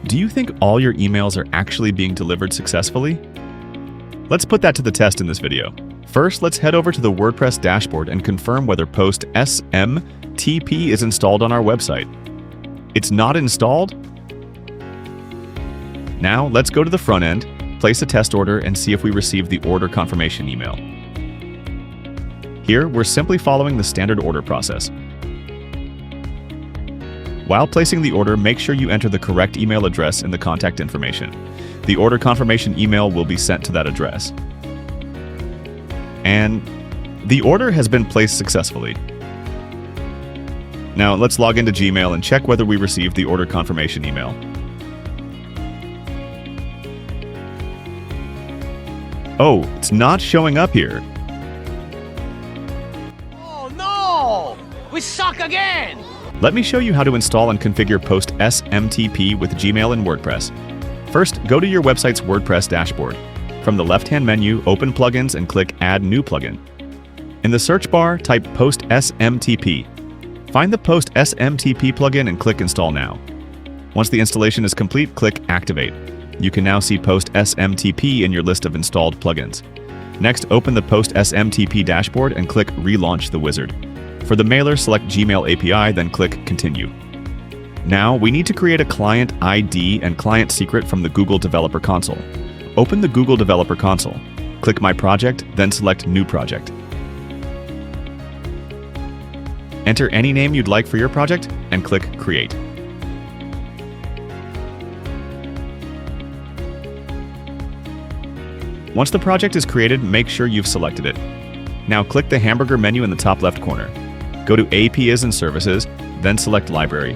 Do you think all your emails are actually being delivered successfully? Let's put that to the test in this video. First, let's head over to the WordPress dashboard and confirm whether Post SMTP is installed on our website. It's not installed? Now, let's go to the front end, place a test order, and see if we receive the order confirmation email. Here, we're simply following the standard order process. While placing the order, make sure you enter the correct email address in the contact information. The order confirmation email will be sent to that address. And the order has been placed successfully. Now, let's log into Gmail and check whether we received the order confirmation email. Oh, it's not showing up here. Oh no! We suck again! Let me show you how to install and configure Post SMTP with Gmail and WordPress. First, go to your website's WordPress dashboard. From the left-hand menu, open Plugins and click Add New Plugin. In the search bar, type Post SMTP. Find the Post SMTP plugin and click Install Now. Once the installation is complete, click Activate. You can now see Post SMTP in your list of installed plugins. Next, open the Post SMTP dashboard and click Relaunch the wizard. For the mailer, select Gmail API, then click Continue. Now, we need to create a client ID and client secret from the Google Developer Console. Open the Google Developer Console. Click My Project, then select New Project. Enter any name you'd like for your project and click Create. Once the project is created, make sure you've selected it. Now click the hamburger menu in the top left corner. Go to APIs and Services, then select Library.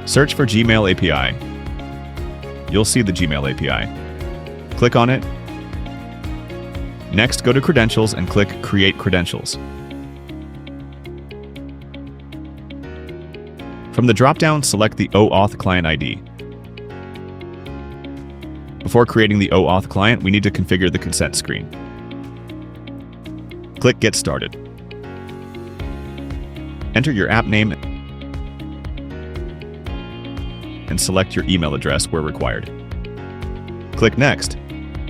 Search for Gmail API. You'll see the Gmail API. Click on it. Next, go to Credentials and click Create Credentials. From the drop-down, select the OAuth client ID. Before creating the OAuth client, we need to configure the consent screen. Click Get Started. Enter your app name and select your email address where required. Click Next.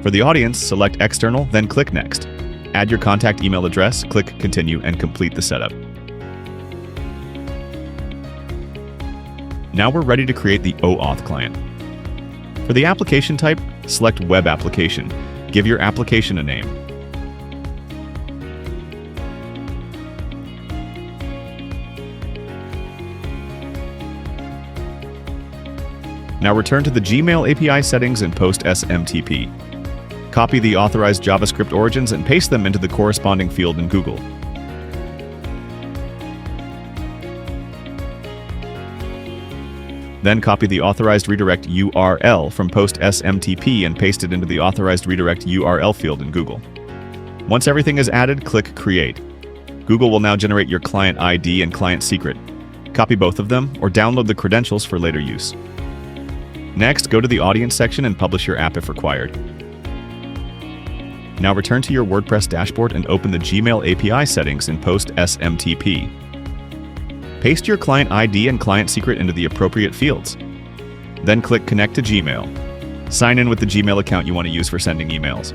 For the audience, select External, then click Next. Add your contact email address, click Continue, and complete the setup. Now we're ready to create the OAuth client. For the application type, select Web Application. Give your application a name. Now return to the Gmail API settings in Post SMTP. Copy the authorized JavaScript origins and paste them into the corresponding field in Google. Then copy the authorized redirect URL from Post SMTP and paste it into the authorized redirect URL field in Google. Once everything is added, click Create. Google will now generate your client ID and client secret. Copy both of them or download the credentials for later use. Next, go to the Audience section and publish your app if required. Now return to your WordPress dashboard and open the Gmail API settings in Post SMTP. Paste your client ID and client secret into the appropriate fields. Then click Connect to Gmail. Sign in with the Gmail account you want to use for sending emails.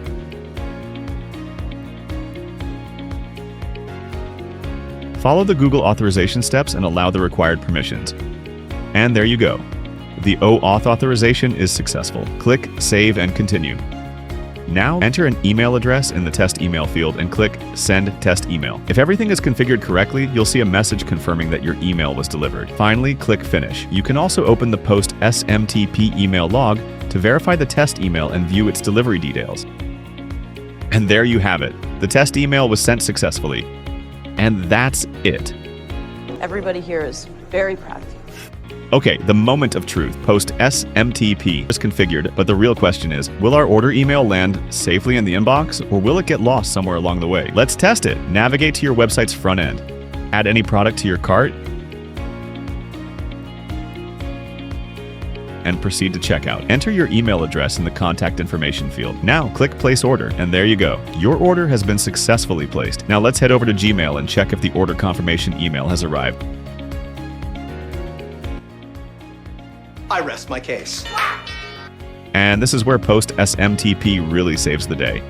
Follow the Google authorization steps and allow the required permissions. And there you go. The OAuth authorization is successful. Click Save and Continue. Now enter an email address in the test email field and click Send Test Email. If everything is configured correctly, you'll see a message confirming that your email was delivered. Finally, click Finish. You can also open the Post SMTP email log to verify the test email and view its delivery details. And there you have it. The test email was sent successfully. And that's it. Everybody here is very proud of you. Okay, the moment of truth. Post SMTP is configured, but the real question is, will our order email land safely in the inbox, or will it get lost somewhere along the way? Let's test it. Navigate to your website's front end. Add any product to your cart, and proceed to checkout. Enter your email address in the contact information field. Now click Place Order, and there you go. Your order has been successfully placed. Now let's head over to Gmail and check if the order confirmation email has arrived. I rest my case. And this is where Post SMTP really saves the day.